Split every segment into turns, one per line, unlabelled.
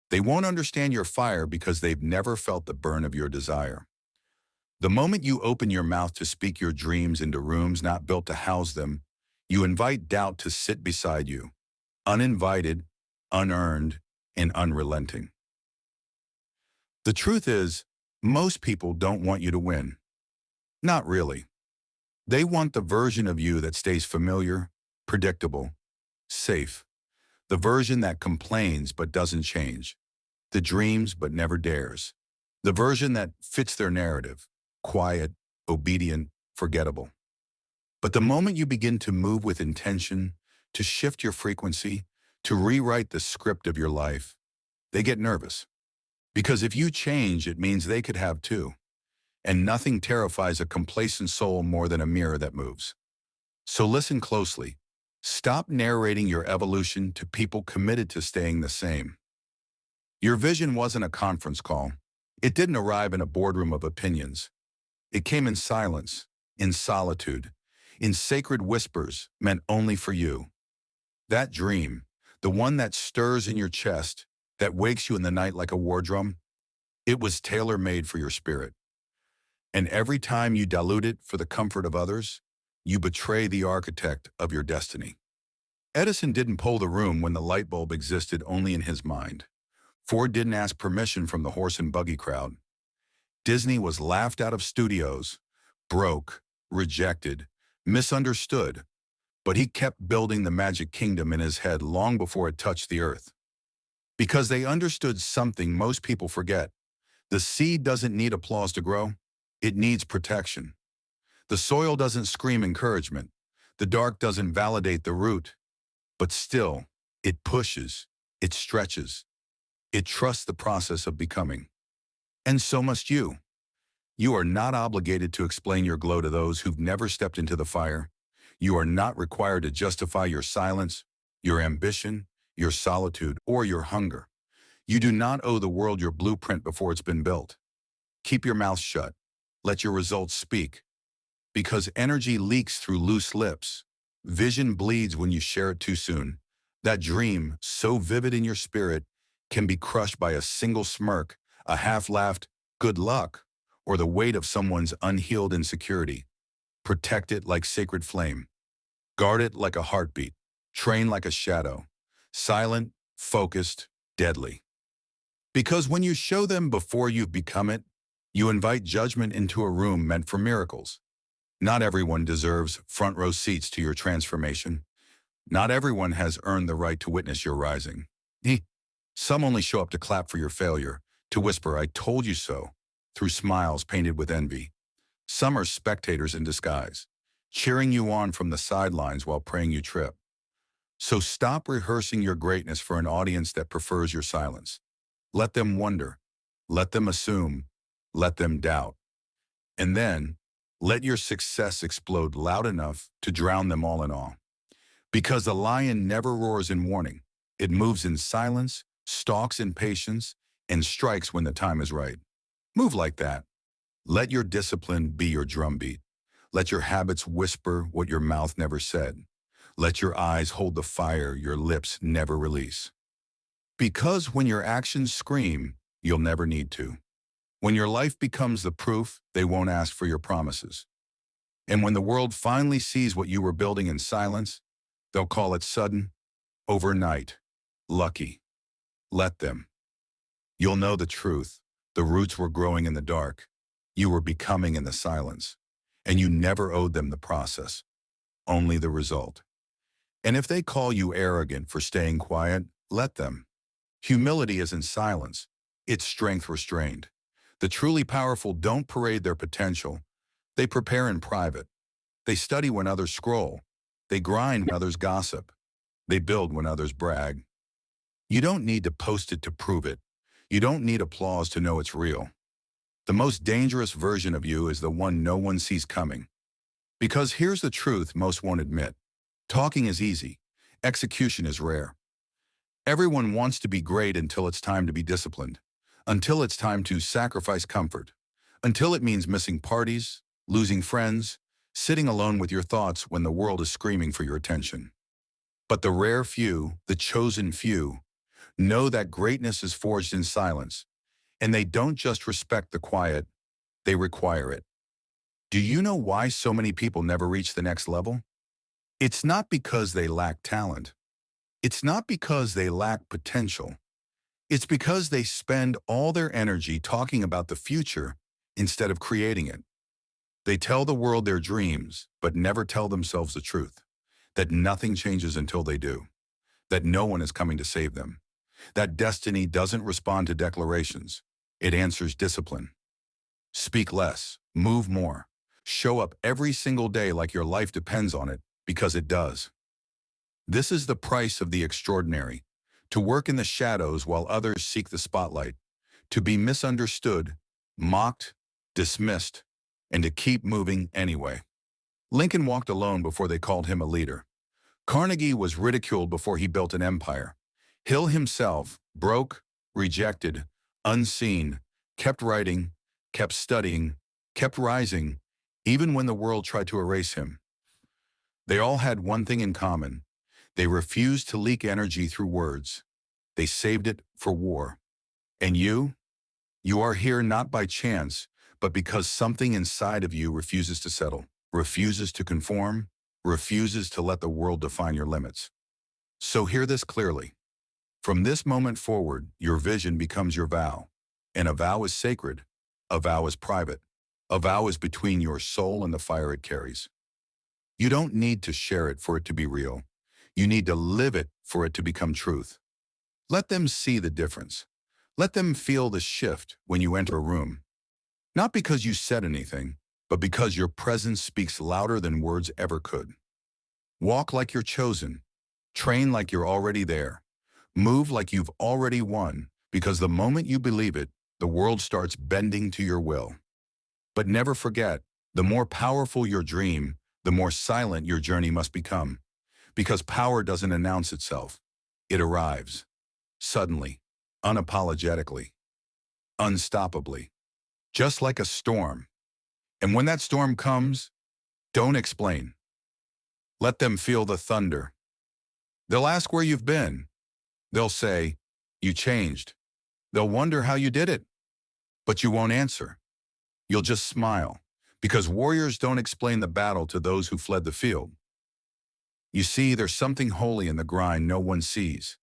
They won't understand your fire because they've never felt the burn of your desire. The moment you open your mouth to speak your dreams into rooms not built to house them, you invite doubt to sit beside you, uninvited, unearned, and unrelenting. The truth is, most people don't want you to win. Not really. They want the version of you that stays familiar, predictable, safe. The version that complains but doesn't change. The dreams but never dares. The version that fits their narrative. Quiet, obedient, forgettable. But the moment you begin to move with intention, to shift your frequency, to rewrite the script of your life, they get nervous. Because if you change, it means they could have too. And nothing terrifies a complacent soul more than a mirror that moves. So listen closely. Stop narrating your evolution to people committed to staying the same. Your vision wasn't a conference call. It didn't arrive in a boardroom of opinions. It came in silence, in solitude, in sacred whispers meant only for you. That dream, the one that stirs in your chest, that wakes you in the night like a war drum, it was tailor-made for your spirit. And every time you dilute it for the comfort of others, you betray the architect of your destiny. Edison didn't pull the room when the light bulb existed only in his mind. Ford didn't ask permission from the horse and buggy crowd. Disney was laughed out of studios, broke, rejected, misunderstood, but he kept building the magic kingdom in his head long before it touched the earth. Because they understood something most people forget. The seed doesn't need applause to grow. It needs protection. The soil doesn't scream encouragement. The dark doesn't validate the root. But still, it pushes, it stretches. It trusts the process of becoming. And so must you. You are not obligated to explain your glow to those who've never stepped into the fire. You are not required to justify your silence, your ambition, your solitude, or your hunger. You do not owe the world your blueprint before it's been built. Keep your mouth shut. Let your results speak. Because energy leaks through loose lips. Vision bleeds when you share it too soon. That dream, so vivid in your spirit, can be crushed by a single smirk, a half-laughed, good luck, or the weight of someone's unhealed insecurity. Protect it like sacred flame. Guard it like a heartbeat. Train like a shadow. Silent, focused, deadly. Because when you show them before you've become it, you invite judgment into a room meant for miracles. Not everyone deserves front row seats to your transformation. Not everyone has earned the right to witness your rising. Some only show up to clap for your failure, to whisper, "I told you so," through smiles painted with envy. Some are spectators in disguise, cheering you on from the sidelines while praying you trip. So stop rehearsing your greatness for an audience that prefers your silence. Let them wonder. Let them assume. Let them doubt. And then, let your success explode loud enough to drown them all in awe. Because the lion never roars in warning. It moves in silence, stalks in patience, and strikes when the time is right. Move like that. Let your discipline be your drumbeat. Let your habits whisper what your mouth never said. Let your eyes hold the fire your lips never release. Because when your actions scream, you'll never need to. When your life becomes the proof, they won't ask for your promises. And when the world finally sees what you were building in silence, they'll call it sudden, overnight, lucky. Let them. You'll know the truth. The roots were growing in the dark. You were becoming in the silence. And you never owed them the process, only the result. And if they call you arrogant for staying quiet, let them. Humility isn't silence. It's strength restrained. The truly powerful don't parade their potential. They prepare in private. They study when others scroll. They grind when others gossip. They build when others brag. You don't need to post it to prove it. You don't need applause to know it's real. The most dangerous version of you is the one no one sees coming. Because here's the truth most won't admit. Talking is easy. Execution is rare. Everyone wants to be great until it's time to be disciplined. Until it's time to sacrifice comfort. Until it means missing parties, losing friends, sitting alone with your thoughts when the world is screaming for your attention. But the rare few, the chosen few, Know that greatness is forged in silence, and they don't just respect the quiet, they require it. Do you know why so many people never reach the next level? It's not because they lack talent. It's not because they lack potential. It's because they spend all their energy talking about the future instead of creating it. They tell the world their dreams, but never tell themselves the truth, that nothing changes until they do, that no one is coming to save them, that destiny doesn't respond to declarations. It answers discipline. Speak less, move more. Show up every single day like your life depends on it, because it does. This is the price of the extraordinary. To work in the shadows while others seek the spotlight. To be misunderstood, mocked, dismissed, and to keep moving anyway. Lincoln walked alone before they called him a leader. Carnegie was ridiculed before he built an empire. Hill himself, broke, rejected, unseen, kept writing, kept studying, kept rising, even when the world tried to erase him. They all had one thing in common. They refused to leak energy through words. They saved it for war. And you? You are here not by chance, but because something inside of you refuses to settle, refuses to conform, refuses to let the world define your limits. So hear this clearly. From this moment forward, your vision becomes your vow. And a vow is sacred. A vow is private. A vow is between your soul and the fire it carries. You don't need to share it for it to be real. You need to live it for it to become truth. Let them see the difference. Let them feel the shift when you enter a room. Not because you said anything, but because your presence speaks louder than words ever could. Walk like you're chosen. Train like you're already there. Move like you've already won, because the moment you believe it, the world starts bending to your will. But never forget, the more powerful your dream, the more silent your journey must become. Because power doesn't announce itself. It arrives. Suddenly, unapologetically, unstoppably, just like a storm. And when that storm comes, don't explain. Let them feel the thunder. They'll ask where you've been. They'll say, you changed. They'll wonder how you did it. But you won't answer. You'll just smile, because warriors don't explain the battle to those who fled the field. You see, there's something holy in the grind no one sees.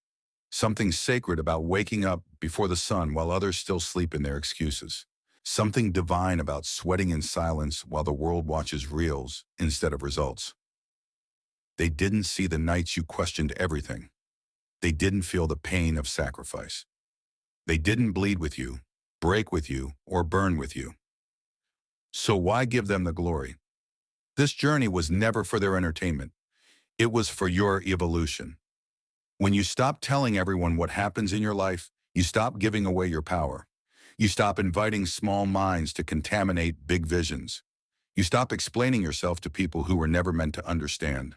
Something sacred about waking up before the sun while others still sleep in their excuses. Something divine about sweating in silence while the world watches reels instead of results. They didn't see the nights you questioned everything. They didn't feel the pain of sacrifice. They didn't bleed with you, break with you, or burn with you. So why give them the glory? This journey was never for their entertainment. It was for your evolution. When you stop telling everyone what happens in your life, you stop giving away your power. You stop inviting small minds to contaminate big visions. You stop explaining yourself to people who were never meant to understand.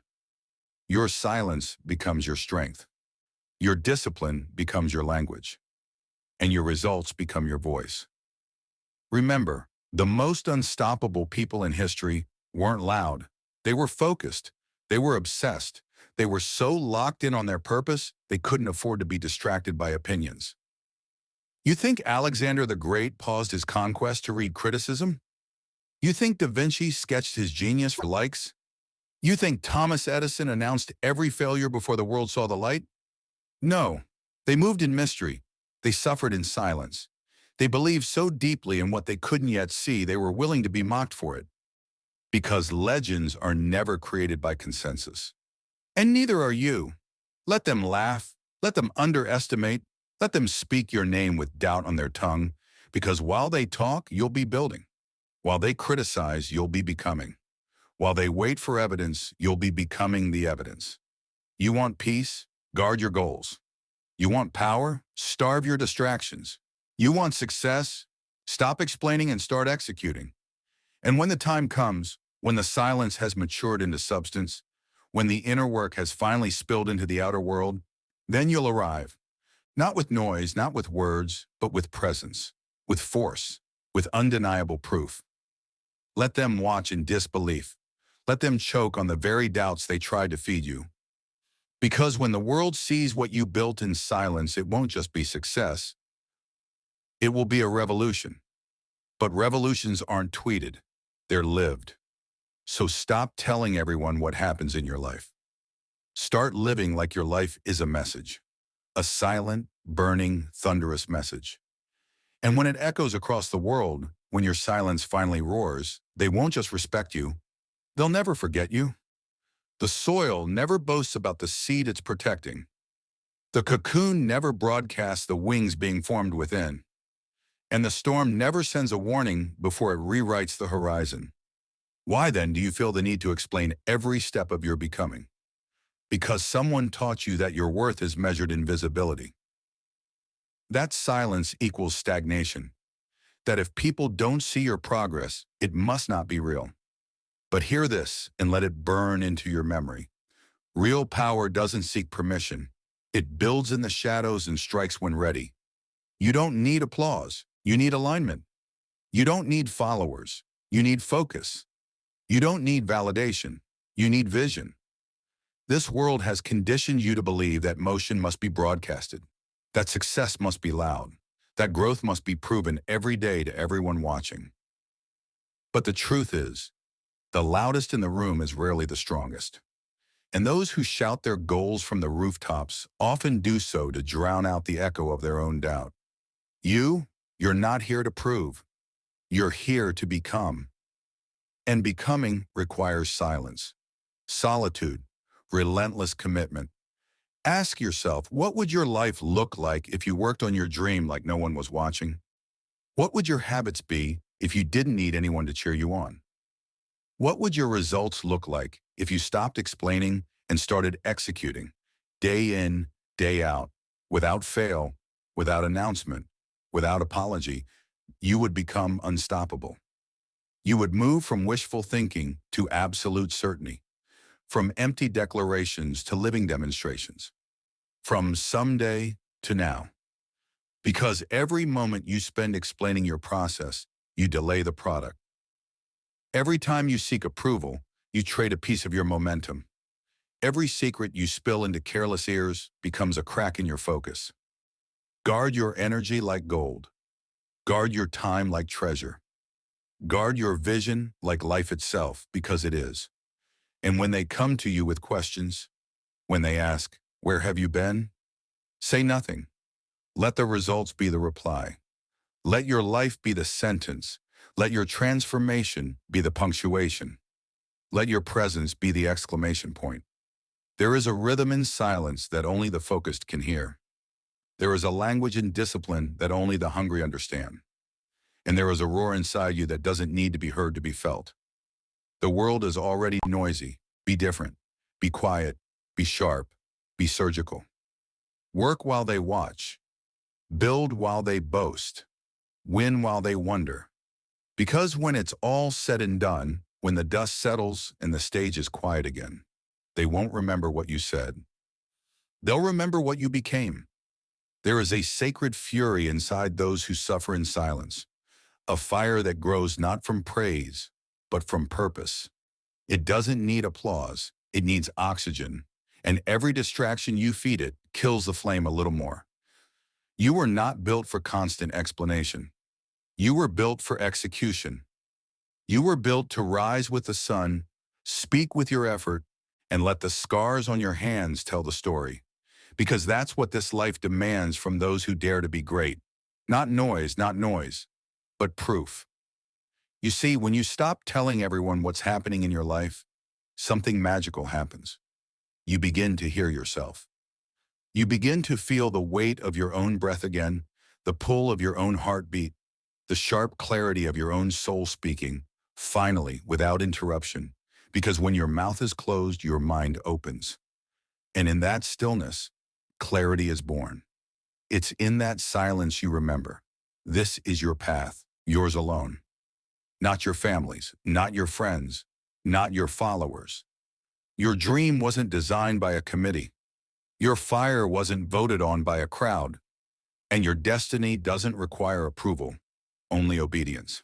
Your silence becomes your strength. Your discipline becomes your language. And your results become your voice. Remember, the most unstoppable people in history weren't loud. They were focused. They were obsessed. They were so locked in on their purpose, they couldn't afford to be distracted by opinions. You think Alexander the Great paused his conquest to read criticism? You think Da Vinci sketched his genius for likes? You think Thomas Edison announced every failure before the world saw the light? No. They moved in mystery. They suffered in silence. They believed so deeply in what they couldn't yet see, they were willing to be mocked for it. Because legends are never created by consensus. And neither are you. Let them laugh. Let them underestimate. Let them speak your name with doubt on their tongue. Because while they talk, you'll be building. While they criticize, you'll be becoming. While they wait for evidence, you'll be becoming the evidence. You want peace? Guard your goals. You want power? Starve your distractions. You want success? Stop explaining and start executing. And when the time comes, when the silence has matured into substance, when the inner work has finally spilled into the outer world, then you'll arrive. Not with noise, not with words, but with presence, with force, with undeniable proof. Let them watch in disbelief. Let them choke on the very doubts they tried to feed you. Because when the world sees what you built in silence, it won't just be success, it will be a revolution. But revolutions aren't tweeted, they're lived. So stop telling everyone what happens in your life. Start living like your life is a message, a silent, burning, thunderous message. And when it echoes across the world, when your silence finally roars, they won't just respect you, they'll never forget you. The soil never boasts about the seed it's protecting. The cocoon never broadcasts the wings being formed within. And the storm never sends a warning before it rewrites the horizon. Why then do you feel the need to explain every step of your becoming? Because someone taught you that your worth is measured in visibility. That silence equals stagnation. That if people don't see your progress, it must not be real. But hear this and let it burn into your memory. Real power doesn't seek permission. It builds in the shadows and strikes when ready. You don't need applause. You need alignment. You don't need followers. You need focus. You don't need validation. You need vision. This world has conditioned you to believe that motion must be broadcasted, that success must be loud, that growth must be proven every day to everyone watching. But the truth is, the loudest in the room is rarely the strongest. And those who shout their goals from the rooftops often do so to drown out the echo of their own doubt. You're not here to prove. You're here to become. And becoming requires silence, solitude, relentless commitment. Ask yourself, what would your life look like if you worked on your dream like no one was watching? What would your habits be if you didn't need anyone to cheer you on? What would your results look like if you stopped explaining and started executing, day in, day out, without fail, without announcement, without apology? You would become unstoppable. You would move from wishful thinking to absolute certainty, from empty declarations to living demonstrations, from someday to now. Because every moment you spend explaining your process, you delay the product. Every time you seek approval, you trade a piece of your momentum. Every secret you spill into careless ears becomes a crack in your focus. Guard your energy like gold. Guard your time like treasure. Guard your vision like life itself, because it is. And when they come to you with questions, when they ask, "Where have you been?" say nothing. Let the results be the reply. Let your life be the sentence. Let your transformation be the punctuation. Let your presence be the exclamation point. There is a rhythm in silence that only the focused can hear. There is a language in discipline that only the hungry understand. And there is a roar inside you that doesn't need to be heard to be felt. The world is already noisy. Be different. Be quiet. Be sharp. Be surgical. Work while they watch. Build while they boast. Win while they wonder. Because when it's all said and done, when the dust settles and the stage is quiet again, they won't remember what you said. They'll remember what you became. There is a sacred fury inside those who suffer in silence, a fire that grows not from praise, but from purpose. It doesn't need applause, it needs oxygen, and every distraction you feed it kills the flame a little more. You were not built for constant explanation. You were built for execution. You were built to rise with the sun, speak with your effort, and let the scars on your hands tell the story. Because that's what this life demands from those who dare to be great. Not noise, but proof. You see, when you stop telling everyone what's happening in your life, something magical happens. You begin to hear yourself. You begin to feel the weight of your own breath again, the pull of your own heartbeat, the sharp clarity of your own soul speaking, finally, without interruption, because when your mouth is closed, your mind opens. And in that stillness, clarity is born. It's in that silence you remember. This is your path, yours alone. Not your family's, not your friends, not your followers. Your dream wasn't designed by a committee. Your fire wasn't voted on by a crowd. And your destiny doesn't require approval, only obedience.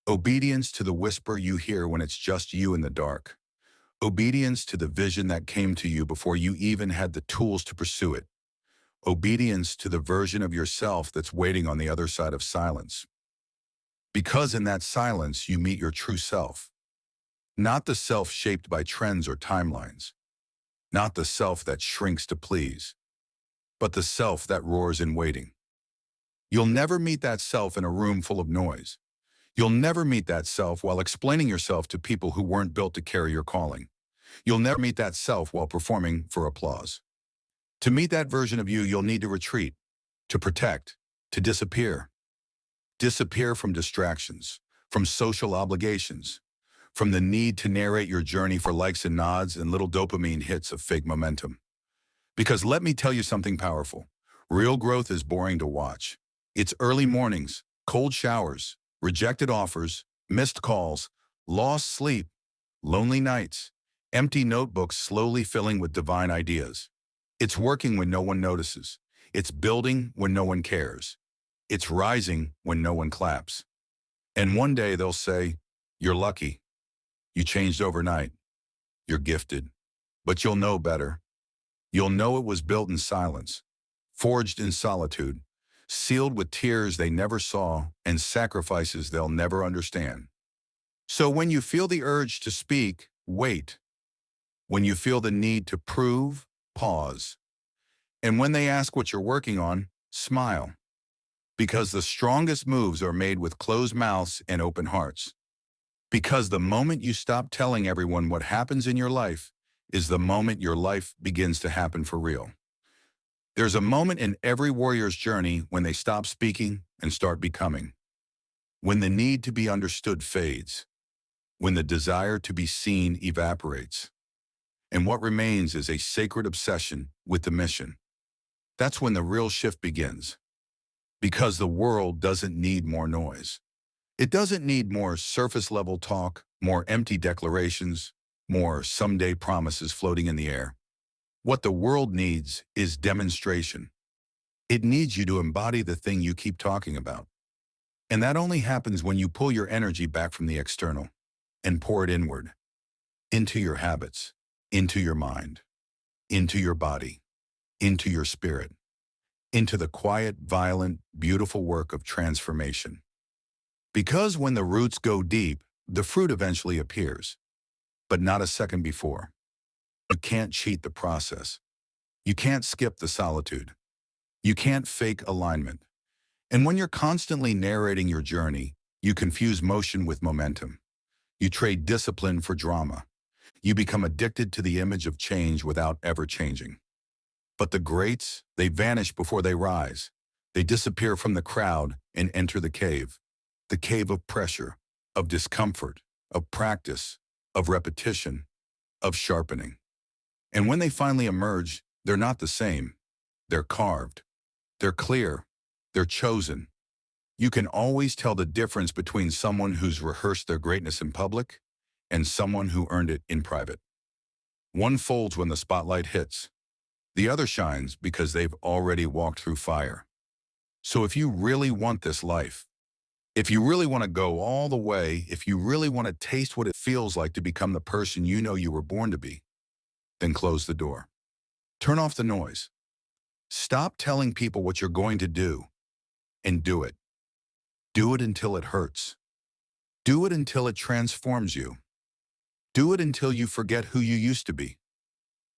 Obedience to the whisper you hear when it's just you in the dark. Obedience to the vision that came to you before you even had the tools to pursue it. Obedience to the version of yourself that's waiting on the other side of silence. Because in that silence, you meet your true self. Not the self shaped by trends or timelines. Not the self that shrinks to please, but the self that roars in waiting. You'll never meet that self in a room full of noise. You'll never meet that self while explaining yourself to people who weren't built to carry your calling. You'll never meet that self while performing for applause. To meet that version of you, you'll need to retreat, to protect, to disappear. Disappear from distractions, from social obligations, from the need to narrate your journey for likes and nods and little dopamine hits of fake momentum. Because let me tell you something powerful. Real growth is boring to watch. It's early mornings, cold showers, rejected offers, missed calls, lost sleep, lonely nights, empty notebooks slowly filling with divine ideas. It's working when no one notices. It's building when no one cares. It's rising when no one claps. And one day they'll say, "You're lucky. You changed overnight. You're gifted." But you'll know better. You'll know it was built in silence, forged in solitude, sealed with tears they never saw and sacrifices they'll never understand. So when you feel the urge to speak, wait. When you feel the need to prove, pause. And when they ask what you're working on, smile. Because the strongest moves are made with closed mouths and open hearts. Because the moment you stop telling everyone what happens in your life is the moment your life begins to happen for real. There's a moment in every warrior's journey when they stop speaking and start becoming. When the need to be understood fades. When the desire to be seen evaporates. And what remains is a sacred obsession with the mission. That's when the real shift begins. Because the world doesn't need more noise. It doesn't need more surface-level talk, more empty declarations, more someday promises floating in the air. What the world needs is demonstration. It needs you to embody the thing you keep talking about. And that only happens when you pull your energy back from the external and pour it inward, into your habits, into your mind, into your body, into your spirit, into the quiet, violent, beautiful work of transformation. Because when the roots go deep, the fruit eventually appears, but not a second before. You can't cheat the process. You can't skip the solitude. You can't fake alignment. And when you're constantly narrating your journey, you confuse motion with momentum. You trade discipline for drama. You become addicted to the image of change without ever changing. But the greats, they vanish before they rise. They disappear from the crowd and enter the cave of pressure, of discomfort, of practice, of repetition, of sharpening. And when they finally emerge, they're not the same. They're carved. They're clear. They're chosen. You can always tell the difference between someone who's rehearsed their greatness in public and someone who earned it in private. One folds when the spotlight hits. The other shines because they've already walked through fire. So if you really want this life, if you really want to go all the way, if you really want to taste what it feels like to become the person you know you were born to be, then close the door. Turn off the noise. Stop telling people what you're going to do and do it. Do it until it hurts. Do it until it transforms you. Do it until you forget who you used to be.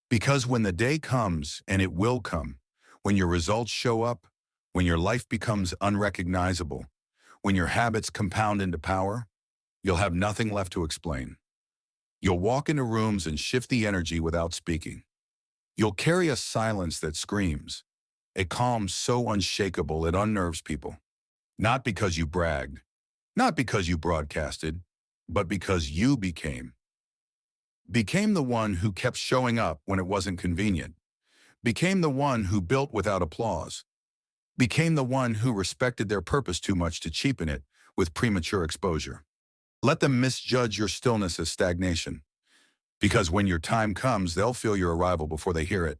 Because when the day comes, and it will come, when your results show up, when your life becomes unrecognizable, when your habits compound into power, you'll have nothing left to explain. You'll walk into rooms and shift the energy without speaking. You'll carry a silence that screams, a calm so unshakable it unnerves people. Not because you bragged, not because you broadcasted, but because you became. Became the one who kept showing up when it wasn't convenient. Became the one who built without applause. Became the one who respected their purpose too much to cheapen it with premature exposure. Let them misjudge your stillness as stagnation. Because when your time comes, they'll feel your arrival before they hear it.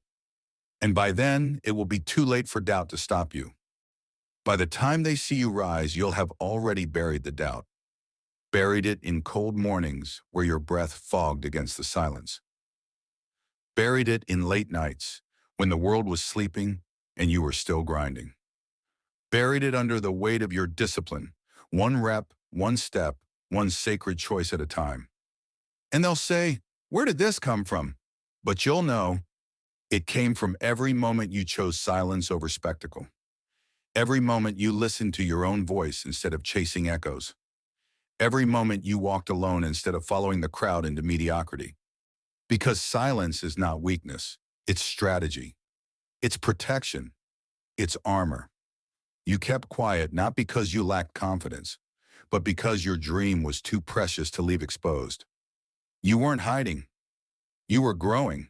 And by then, it will be too late for doubt to stop you. By the time they see you rise, you'll have already buried the doubt. Buried it in cold mornings where your breath fogged against the silence. Buried it in late nights when the world was sleeping and you were still grinding. Buried it under the weight of your discipline, one rep, one step, one sacred choice at a time. And they'll say, "Where did this come from?" But you'll know it came from every moment you chose silence over spectacle. Every moment you listened to your own voice instead of chasing echoes. Every moment you walked alone instead of following the crowd into mediocrity. Because silence is not weakness, it's strategy. It's protection. It's armor. You kept quiet not because you lacked confidence, but because your dream was too precious to leave exposed. You weren't hiding. You were growing.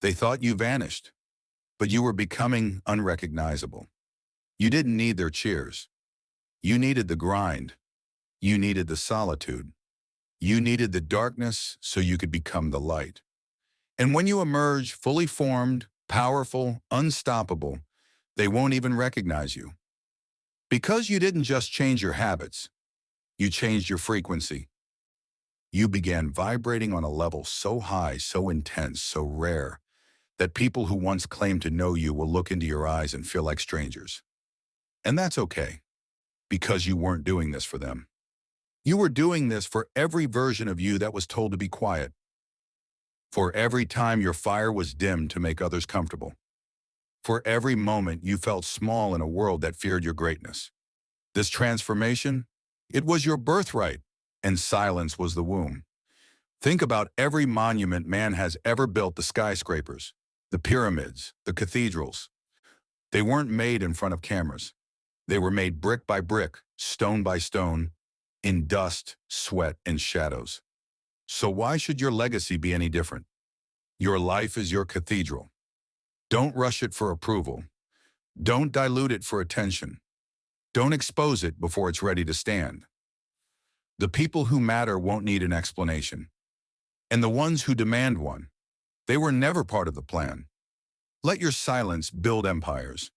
They thought you vanished, but you were becoming unrecognizable. You didn't need their cheers. You needed the grind. You needed the solitude. You needed the darkness so you could become the light. And when you emerge fully formed, powerful, unstoppable, they won't even recognize you. Because you didn't just change your habits, you changed your frequency. You began vibrating on a level so high, so intense, so rare, that people who once claimed to know you will look into your eyes and feel like strangers. And that's okay, because you weren't doing this for them. You were doing this for every version of you that was told to be quiet, for every time your fire was dimmed to make others comfortable, for every moment you felt small in a world that feared your greatness. This transformation, it was your birthright, and silence was the womb. Think about every monument man has ever built, the skyscrapers, the pyramids, the cathedrals. They weren't made in front of cameras. They were made brick by brick, stone by stone, in dust, sweat, and shadows. So why should your legacy be any different? Your life is your cathedral. Don't rush it for approval. Don't dilute it for attention. Don't expose it before it's ready to stand. The people who matter won't need an explanation. And the ones who demand one, they were never part of the plan. Let your silence build empires.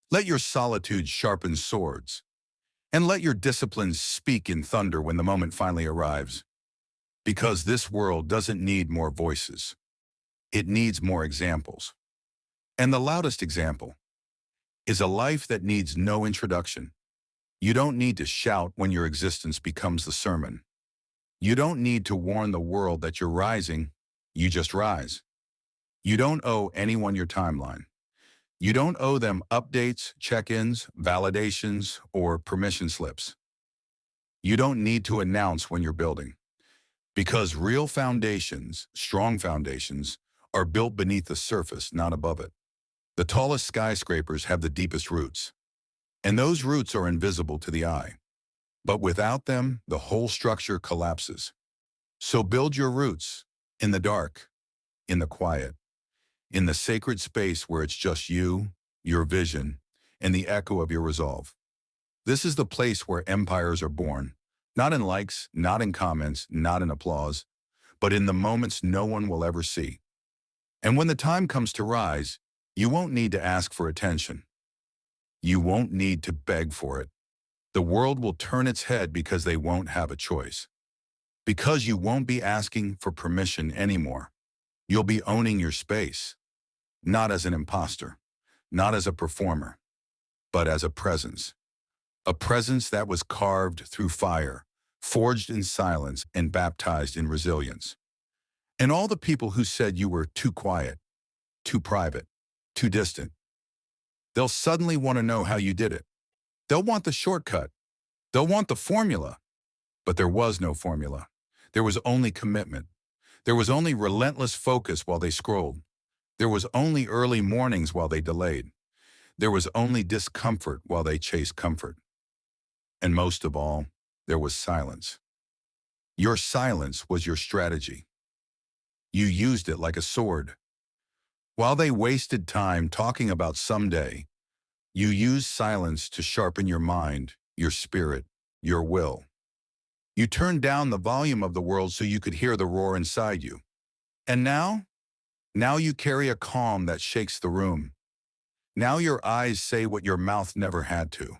Let your solitude sharpen swords. And let your disciplines speak in thunder when the moment finally arrives. Because this world doesn't need more voices. It needs more examples. And the loudest example is a life that needs no introduction. You don't need to shout when your existence becomes the sermon. You don't need to warn the world that you're rising. You just rise. You don't owe anyone your timeline. You don't owe them updates, check-ins, validations, or permission slips. You don't need to announce when you're building. Because real foundations, strong foundations, are built beneath the surface, not above it. The tallest skyscrapers have the deepest roots, and those roots are invisible to the eye. But without them, the whole structure collapses. So build your roots in the dark, in the quiet, in the sacred space where it's just you, your vision, and the echo of your resolve. This is the place where empires are born, not in likes, not in comments, not in applause, but in the moments no one will ever see. And when the time comes to rise, you won't need to ask for attention. You won't need to beg for it. The world will turn its head because they won't have a choice. Because you won't be asking for permission anymore. You'll be owning your space, not as an imposter, not as a performer, but as a presence. A presence that was carved through fire, forged in silence, and baptized in resilience. And all the people who said you were too quiet, too private, too distant, they'll suddenly want to know how you did it. They'll want the shortcut. They'll want the formula. But there was no formula. There was only commitment. There was only relentless focus while they scrolled. There was only early mornings while they delayed. There was only discomfort while they chased comfort. And most of all, there was silence. Your silence was your strategy. You used it like a sword. While they wasted time talking about someday, you used silence to sharpen your mind, your spirit, your will. You turned down the volume of the world so you could hear the roar inside you. And now you carry a calm that shakes the room. Now your eyes say what your mouth never had to.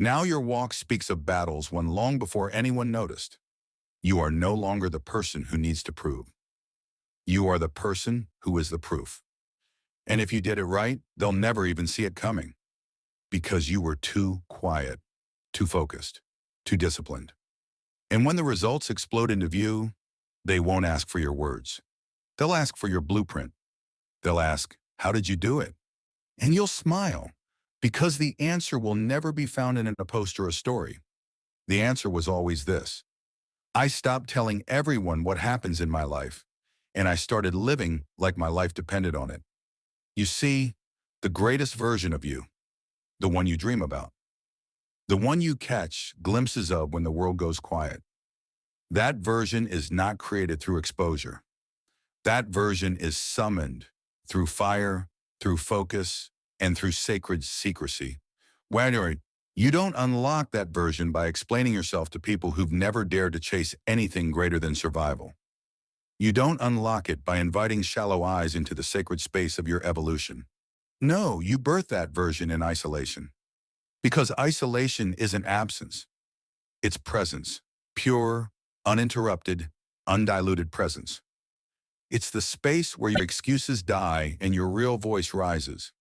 Now your walk speaks of battles won long before anyone noticed. You are no longer the person who needs to prove. You are the person who is the proof. And if you did it right, they'll never even see it coming. Because you were too quiet, too focused, too disciplined. And when the results explode into view, they won't ask for your words. They'll ask for your blueprint. They'll ask, how did you do it? And you'll smile, because the answer will never be found in a post or a story. The answer was always this: I stopped telling everyone what happens in my life, and I started living like my life depended on it. You see, the greatest version of you, the one you dream about, the one you catch glimpses of when the world goes quiet, that version is not created through exposure. That version is summoned through fire, through focus, and through sacred secrecy. You don't unlock that version by explaining yourself to people who've never dared to chase anything greater than survival. You don't unlock it by inviting shallow eyes into the sacred space of your evolution. No, you birth that version in isolation. Because isolation isn't absence. It's presence. Pure, uninterrupted, undiluted presence. It's the space where your excuses die and your real voice rises.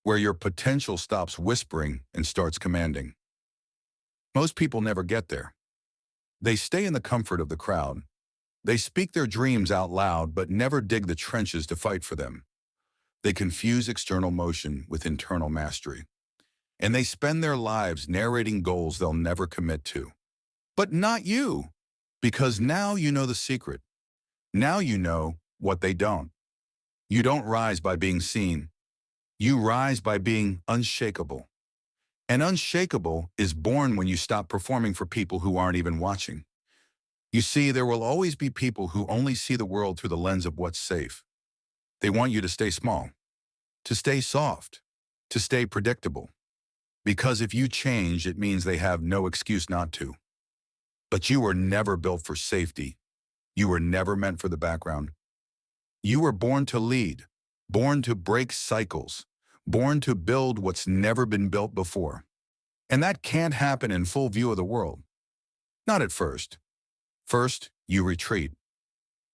Where your potential stops whispering and starts commanding. Most people never get there. They stay in the comfort of the crowd. They speak their dreams out loud but never dig the trenches to fight for them. They confuse external motion with internal mastery. And they spend their lives narrating goals they'll never commit to. But not you, because now you know the secret. Now you know what they don't. You don't rise by being seen. You rise by being unshakable. And unshakable is born when you stop performing for people who aren't even watching. You see, there will always be people who only see the world through the lens of what's safe. They want you to stay small, to stay soft, to stay predictable. Because if you change, it means they have no excuse not to. But you were never built for safety. You were never meant for the background. You were born to lead, born to break cycles, born to build what's never been built before. And that can't happen in full view of the world. Not at first. First, you retreat.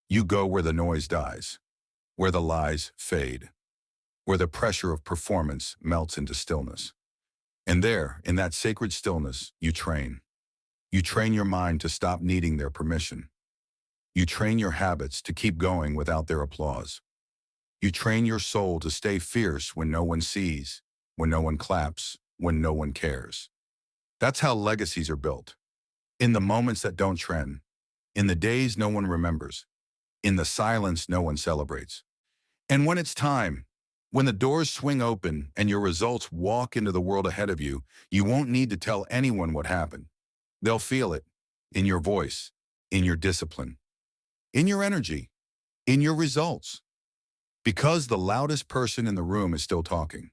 You go where the noise dies, where the lies fade, where the pressure of performance melts into stillness. And there, in that sacred stillness, you train. You train your mind to stop needing their permission. You train your habits to keep going without their applause. You train your soul to stay fierce when no one sees, when no one claps, when no one cares. That's how legacies are built. In the moments that don't trend, in the days no one remembers, in the silence no one celebrates. And when it's time, when the doors swing open and your results walk into the world ahead of you, you won't need to tell anyone what happened. They'll feel it in your voice, in your discipline, in your energy, in your results. Because the loudest person in the room is still talking.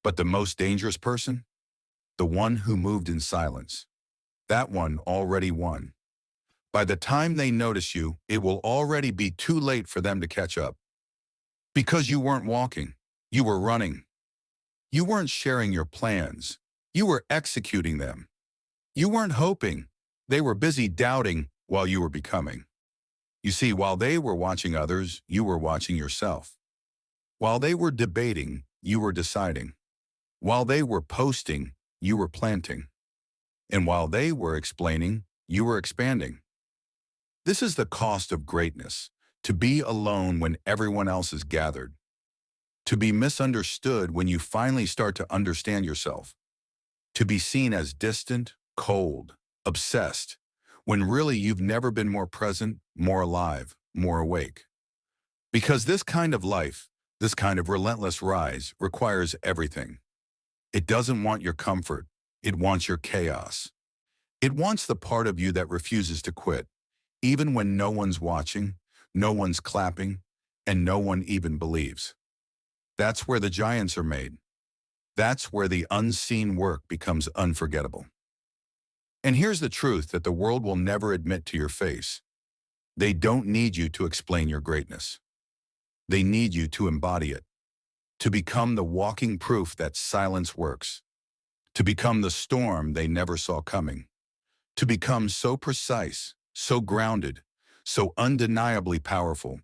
But the most dangerous person? The one who moved in silence. That one already won. By the time they notice you, it will already be too late for them to catch up. Because you weren't walking, you were running. You weren't sharing your plans, you were executing them. You weren't hoping, they were busy doubting while you were becoming. You see, while they were watching others, you were watching yourself. While they were debating, you were deciding. While they were posting, you were planting. And while they were explaining, you were expanding. This is the cost of greatness, to be alone when everyone else is gathered. To be misunderstood when you finally start to understand yourself. To be seen as distant, cold, obsessed, when really you've never been more present, more alive, more awake. Because this kind of life, this kind of relentless rise, requires everything. It doesn't want your comfort, it wants your chaos. It wants the part of you that refuses to quit, even when no one's watching, no one's clapping, and no one even believes. That's where the giants are made. That's where the unseen work becomes unforgettable. And here's the truth that the world will never admit to your face. They don't need you to explain your greatness. They need you to embody it, to become the walking proof that silence works, to become the storm they never saw coming, to become so precise, so grounded, so undeniably powerful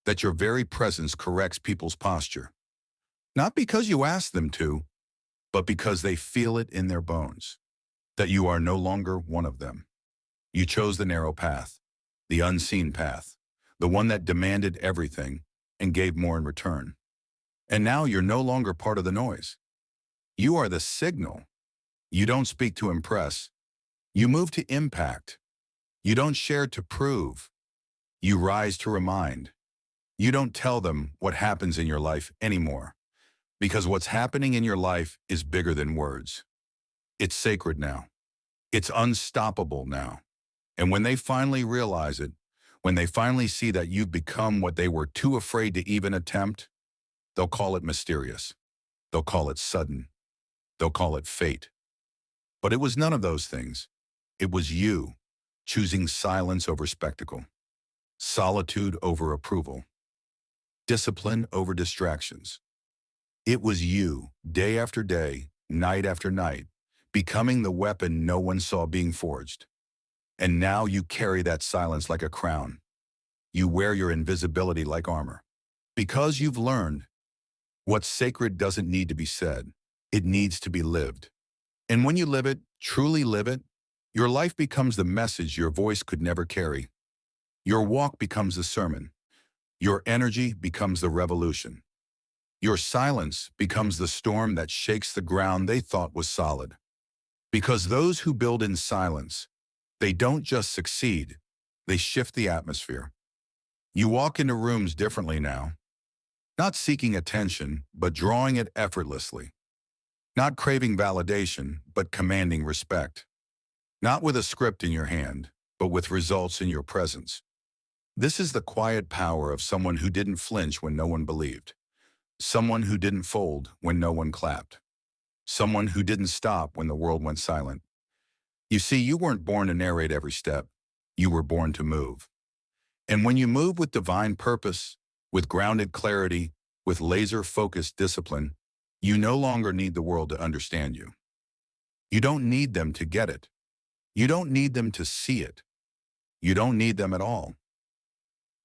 that your very presence corrects people's posture. Not because you ask them to, but because they feel it in their bones, that you are no longer one of them. You chose the narrow path, the unseen path, the one that demanded everything and gave more in return. And now you're no longer part of the noise. You are the signal. You don't speak to impress. You move to impact. You don't share to prove. You rise to remind. You don't tell them what happens in your life anymore, because what's happening in your life is bigger than words. It's sacred now. It's unstoppable now. And when they finally realize it, when they finally see that you've become what they were too afraid to even attempt, they'll call it mysterious. They'll call it sudden. They'll call it fate. But it was none of those things. It was you choosing silence over spectacle, solitude over approval, discipline over distractions. It was you, day after day, night after night, becoming the weapon no one saw being forged. And now you carry that silence like a crown. You wear your invisibility like armor. Because you've learned what's sacred doesn't need to be said. It needs to be lived. And when you live it, truly live it, your life becomes the message your voice could never carry. Your walk becomes the sermon. Your energy becomes the revolution. Your silence becomes the storm that shakes the ground they thought was solid. Because those who build in silence, they don't just succeed, they shift the atmosphere. You walk into rooms differently now, not seeking attention, but drawing it effortlessly. Not craving validation, but commanding respect. Not with a script in your hand, but with results in your presence. This is the quiet power of someone who didn't flinch when no one believed. Someone who didn't fold when no one clapped. Someone who didn't stop when the world went silent. You see, you weren't born to narrate every step. You were born to move. And when you move with divine purpose, with grounded clarity, with laser-focused discipline, you no longer need the world to understand you. You don't need them to get it. You don't need them to see it. You don't need them at all.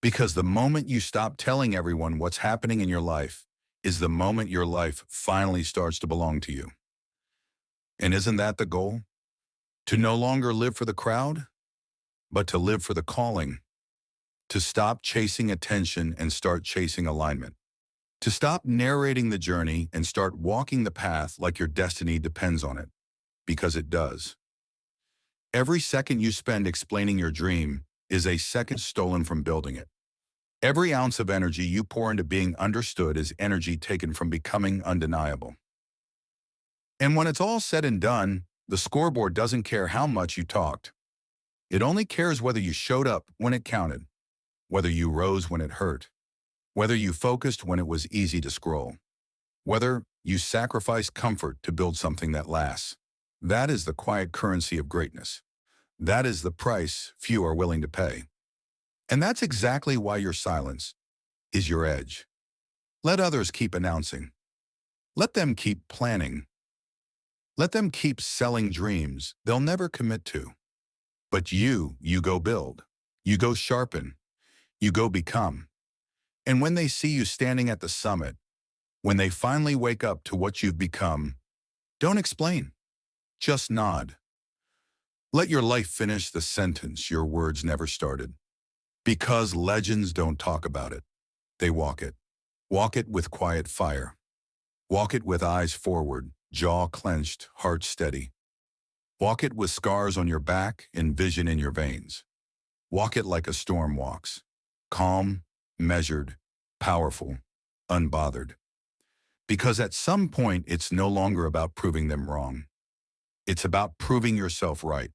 Because the moment you stop telling everyone what's happening in your life is the moment your life finally starts to belong to you. And isn't that the goal? To no longer live for the crowd, but to live for the calling. To stop chasing attention and start chasing alignment. To stop narrating the journey and start walking the path like your destiny depends on it. Because it does. Every second you spend explaining your dream is a second stolen from building it. Every ounce of energy you pour into being understood is energy taken from becoming undeniable. And when it's all said and done, the scoreboard doesn't care how much you talked. It only cares whether you showed up when it counted, whether you rose when it hurt, whether you focused when it was easy to scroll, whether you sacrificed comfort to build something that lasts. That is the quiet currency of greatness. That is the price few are willing to pay. And that's exactly why your silence is your edge. Let others keep announcing. Let them keep planning. Let them keep selling dreams they'll never commit to. But you go build. You go sharpen. You go become. And when they see you standing at the summit, when they finally wake up to what you've become, don't explain. Just nod. Let your life finish the sentence your words never started. Because legends don't talk about it. They walk it. Walk it with quiet fire. Walk it with eyes forward, jaw clenched, heart steady. Walk it with scars on your back and vision in your veins. Walk it like a storm walks. Calm, measured, powerful, unbothered. Because at some point, it's no longer about proving them wrong. It's about proving yourself right.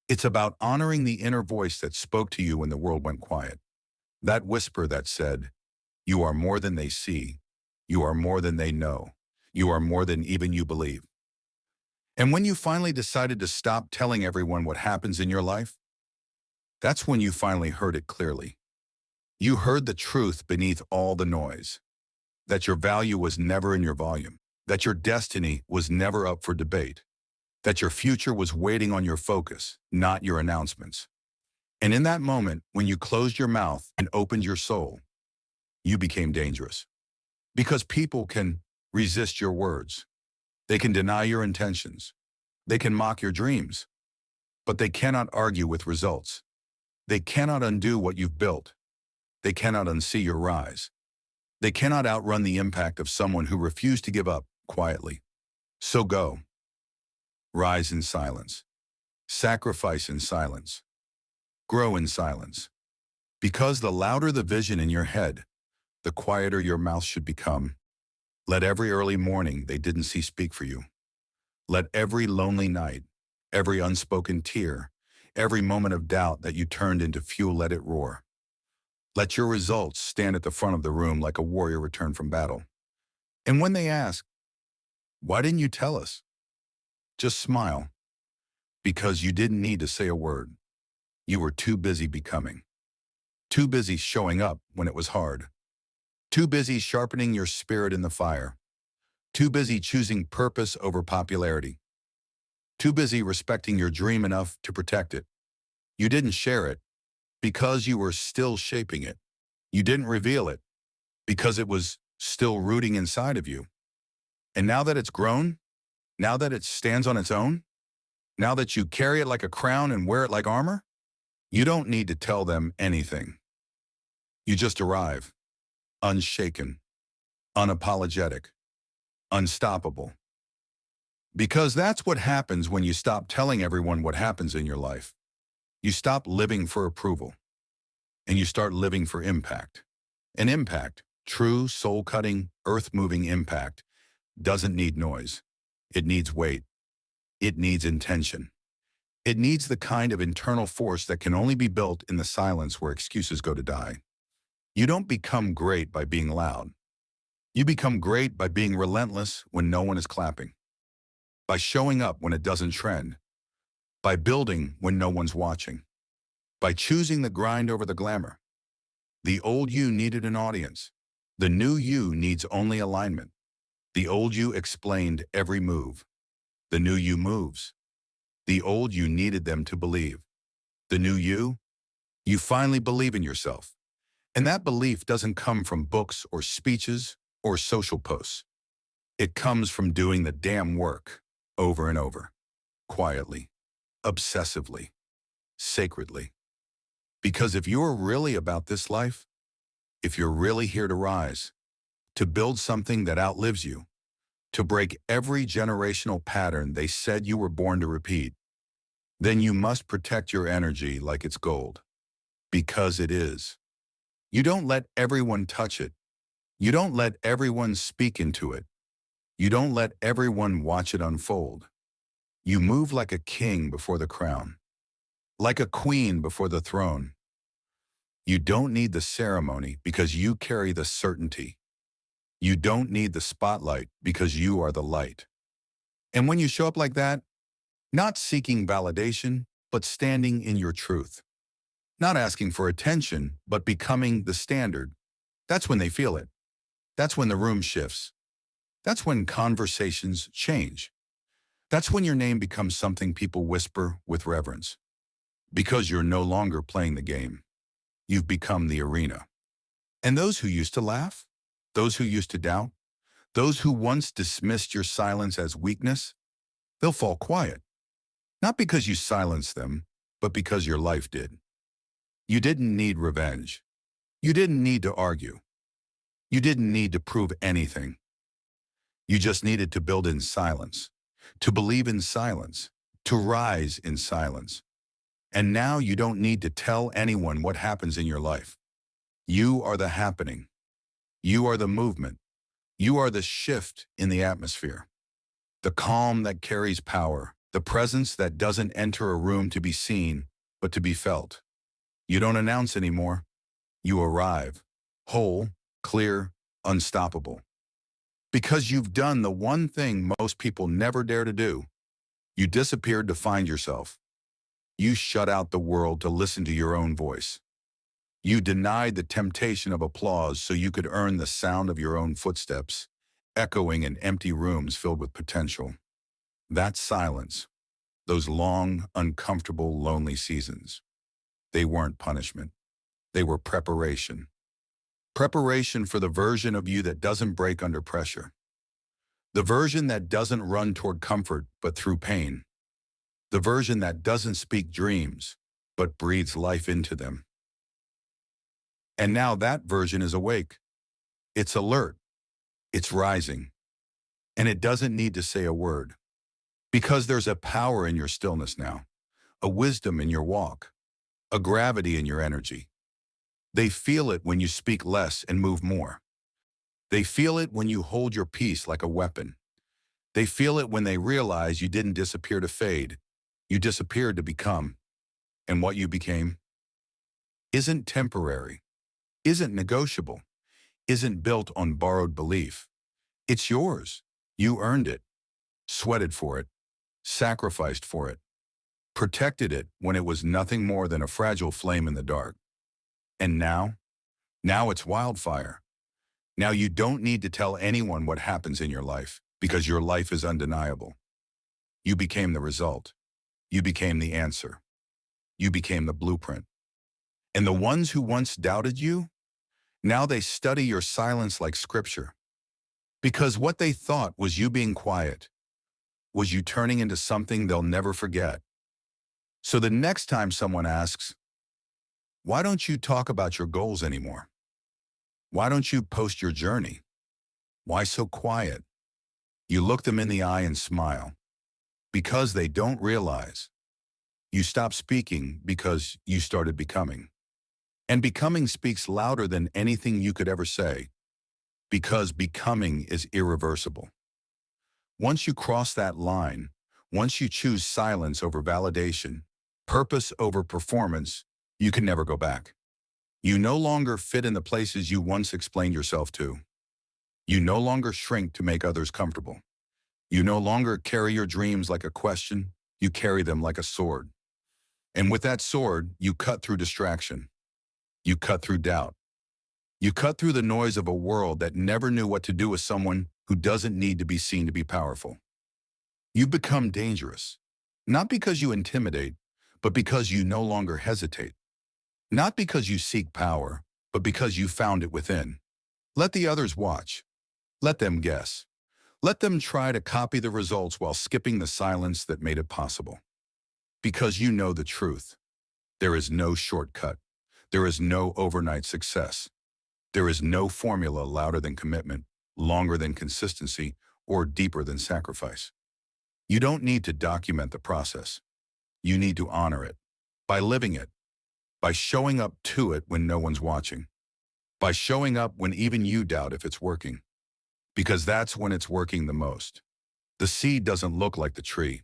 It's about honoring the inner voice that spoke to you when the world went quiet. That whisper that said, "You are more than they see. You are more than they know. You are more than even you believe." And when you finally decided to stop telling everyone what happens in your life, that's when you finally heard it clearly. You heard the truth beneath all the noise, that your value was never in your volume. that your destiny was never up for debate, that your future was waiting on your focus, not your announcements. And in that moment, when you closed your mouth and opened your soul, you became dangerous. Because people can resist your words. They can deny your intentions. They can mock your dreams. But they cannot argue with results. They cannot undo what you've built. They cannot unsee your rise. They cannot outrun the impact of someone who refused to give up quietly. So go. Rise in silence. Sacrifice in silence. Grow in silence. Because the louder the vision in your head, the quieter your mouth should become. Let every early morning they didn't see speak for you. Let every lonely night, every unspoken tear, every moment of doubt that you turned into fuel, let it roar. Let your results stand at the front of the room like a warrior returned from battle. And when they ask, why didn't you tell us? Just smile, because you didn't need to say a word. You were too busy becoming. Too busy showing up when it was hard. Too busy sharpening your spirit in the fire. Too busy choosing purpose over popularity. Too busy respecting your dream enough to protect it. You didn't share it because you were still shaping it. You didn't reveal it because it was still rooting inside of you. And now that it's grown, now that it stands on its own, now that you carry it like a crown and wear it like armor, you don't need to tell them anything. You just arrive, unshaken, unapologetic, unstoppable. Because that's what happens when you stop telling everyone what happens in your life. You stop living for approval, and you start living for impact. An impact, true, soul-cutting, earth-moving impact, doesn't need noise. It needs weight. It needs intention. It needs the kind of internal force that can only be built in the silence where excuses go to die. You don't become great by being loud. You become great by being relentless when no one is clapping, by showing up when it doesn't trend, by building when no one's watching, by choosing the grind over the glamour. The old you needed an audience. The new you needs only alignment. The old you explained every move. The new you moves. The old you needed them to believe. The new you finally believe in yourself. And that belief doesn't come from books or speeches or social posts. It comes from doing the damn work over and over, quietly, obsessively, sacredly. Because if you're really about this life, if you're really here to rise, to build something that outlives you, to break every generational pattern they said you were born to repeat, then you must protect your energy like it's gold. Because it is. You don't let everyone touch it. You don't let everyone speak into it. You don't let everyone watch it unfold. You move like a king before the crown, like a queen before the throne. You don't need the ceremony because you carry the certainty. You don't need the spotlight because you are the light. And when you show up like that, not seeking validation, but standing in your truth, not asking for attention, but becoming the standard, that's when they feel it. That's when the room shifts. That's when conversations change. That's when your name becomes something people whisper with reverence. Because you're no longer playing the game. You've become the arena. And those who used to laugh, those who used to doubt, those who once dismissed your silence as weakness, they'll fall quiet. Not because you silenced them, but because your life did. You didn't need revenge. You didn't need to argue. You didn't need to prove anything. You just needed to build in silence, to believe in silence, to rise in silence. And now you don't need to tell anyone what happens in your life. You are the happening. You are the movement. You are the shift in the atmosphere. The calm that carries power, the presence that doesn't enter a room to be seen, but to be felt. You don't announce anymore. You arrive, whole, clear, unstoppable. Because you've done the one thing most people never dare to do. You disappeared to find yourself. You shut out the world to listen to your own voice. You denied the temptation of applause so you could earn the sound of your own footsteps. echoing in empty rooms filled with potential. That silence, those long, uncomfortable, lonely seasons, they weren't punishment. They were preparation. Preparation for the version of you that doesn't break under pressure. The version that doesn't run toward comfort but through pain. The version that doesn't speak dreams but breathes life into them. And now that version is awake. It's alert. It's rising. And it doesn't need to say a word. Because there's a power in your stillness now, a wisdom in your walk, a gravity in your energy. They feel it when you speak less and move more. They feel it when you hold your peace like a weapon. They feel it when they realize you didn't disappear to fade. You disappeared to become. And what you became isn't temporary, isn't negotiable, isn't built on borrowed belief. It's yours. You earned it, sweated for it, sacrificed for it, protected it when it was nothing more than a fragile flame in the dark. And now it's wildfire. Now you don't need to tell anyone what happens in your life because your life is undeniable. You became the result. You became the answer. You became the blueprint. And the ones who once doubted you, now they study your silence like scripture. Because what they thought was you being quiet, was you turning into something they'll never forget. So the next time someone asks, why don't you talk about your goals anymore? Why don't you post your journey? Why so quiet? You look them in the eye and smile. Because they don't realize. You stop speaking because you started becoming. And becoming speaks louder than anything you could ever say. Because becoming is irreversible. Once you cross that line, once you choose silence over validation, purpose over performance, you can never go back. You no longer fit in the places you once explained yourself to. You no longer shrink to make others comfortable. You no longer carry your dreams like a question, you carry them like a sword. And with that sword, you cut through distraction. You cut through doubt. You cut through the noise of a world that never knew what to do with someone who doesn't need to be seen to be powerful. You become dangerous, not because you intimidate, but because you no longer hesitate. Not because you seek power, but because you found it within. Let the others watch. Let them guess. Let them try to copy the results while skipping the silence that made it possible. Because you know the truth. There is no shortcut. There is no overnight success. There is no formula louder than commitment, longer than consistency, or deeper than sacrifice. You don't need to document the process. You need to honor it by living it, by showing up to it when no one's watching, by showing up when even you doubt if it's working. Because that's when it's working the most. The seed doesn't look like the tree.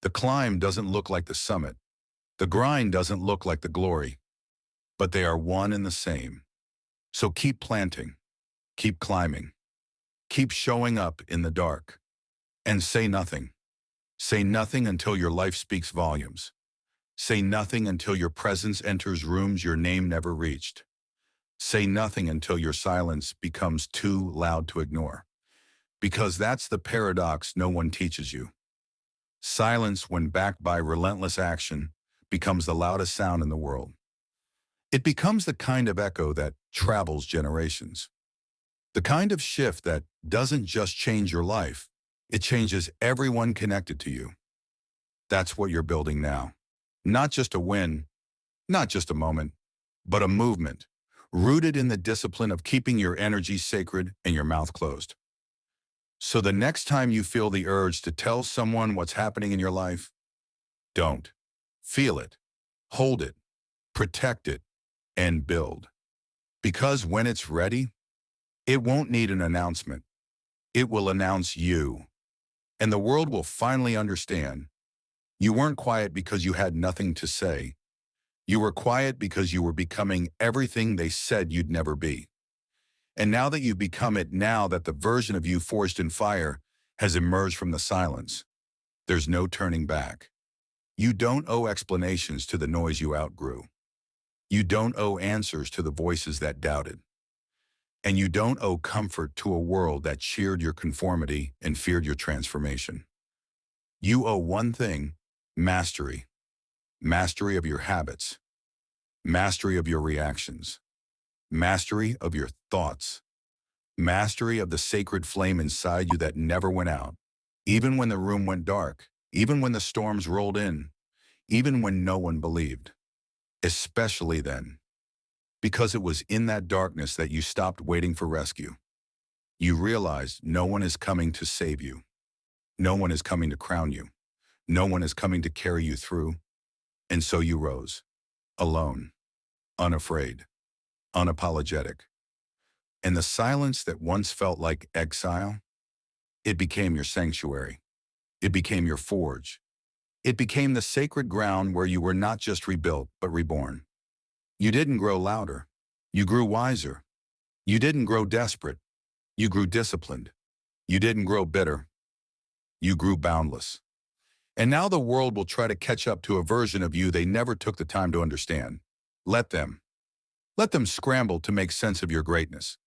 The climb doesn't look like the summit. The grind doesn't look like the glory. But they are one and the same. So keep planting, keep climbing, keep showing up in the dark, and say nothing. Say nothing until your life speaks volumes. Say nothing until your presence enters rooms your name never reached. Say nothing until your silence becomes too loud to ignore. Because that's the paradox no one teaches you. Silence, when backed by relentless action, becomes the loudest sound in the world. It becomes the kind of echo that travels generations. The kind of shift that doesn't just change your life, it changes everyone connected to you. That's what you're building now. Not just a win, not just a moment, but a movement, rooted in the discipline of keeping your energy sacred and your mouth closed. So the next time you feel the urge to tell someone what's happening in your life, don't. Feel it, hold it, protect it, and build. Because when it's ready, it won't need an announcement. It will announce you. And the world will finally understand. You weren't quiet because you had nothing to say. You were quiet because you were becoming everything they said you'd never be. And now that you've become it, now that the version of you forged in fire has emerged from the silence, there's no turning back. You don't owe explanations to the noise you outgrew. You don't owe answers to the voices that doubted. And you don't owe comfort to a world that cheered your conformity and feared your transformation. You owe one thing: mastery. Mastery of your habits. Mastery of your reactions. Mastery of your thoughts. Mastery of the sacred flame inside you that never went out. Even when the room went dark. Even when the storms rolled in. Even when no one believed. Especially then. Because it was in that darkness that you stopped waiting for rescue. You realized no one is coming to save you. No one is coming to crown you. No one is coming to carry you through. And so you rose. Alone. Unafraid. Unapologetic. And the silence that once felt like exile, it became your sanctuary. It became your forge. It became the sacred ground where you were not just rebuilt, but reborn. You didn't grow louder. You grew wiser. You didn't grow desperate. You grew disciplined. You didn't grow bitter. You grew boundless. And now the world will try to catch up to a version of you they never took the time to understand. Let them. Let them scramble to make sense of your greatness.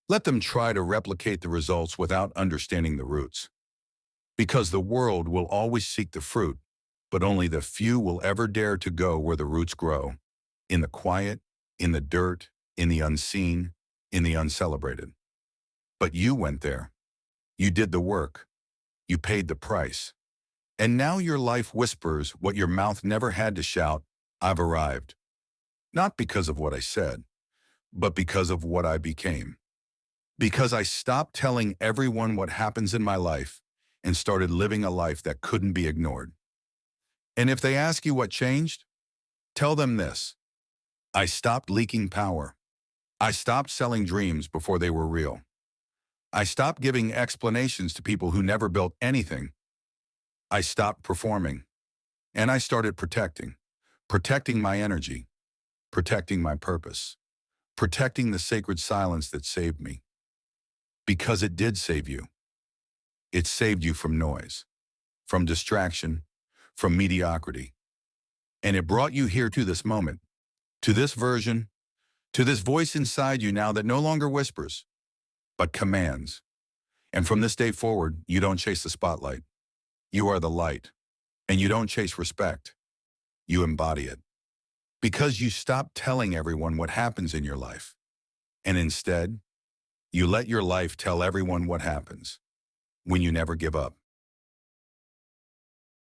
Let them try to replicate the results without understanding the roots. Because the world will always seek the fruit, but only the few will ever dare to go where the roots grow. In the quiet, in the dirt, in the unseen, in the uncelebrated. But you went there. You did the work. You paid the price. And now your life whispers what your mouth never had to shout: I've arrived. Not because of what I said, but because of what I became. Because I stopped telling everyone what happens in my life and started living a life that couldn't be ignored. And if they ask you what changed, tell them this: I stopped leaking power. I stopped selling dreams before they were real. I stopped giving explanations to people who never built anything. I stopped performing. And I started protecting. Protecting my energy. Protecting my purpose. Protecting the sacred silence that saved me. Because it did save you. It saved you from noise, from distraction, from mediocrity. And it brought you here to this moment, to this version, to this voice inside you now that no longer whispers, but commands. And from this day forward, you don't chase the spotlight. You are the light. And you don't chase respect. You embody it. Because you stop telling everyone what happens in your life. And instead, you let your life tell everyone what happens when you never give up.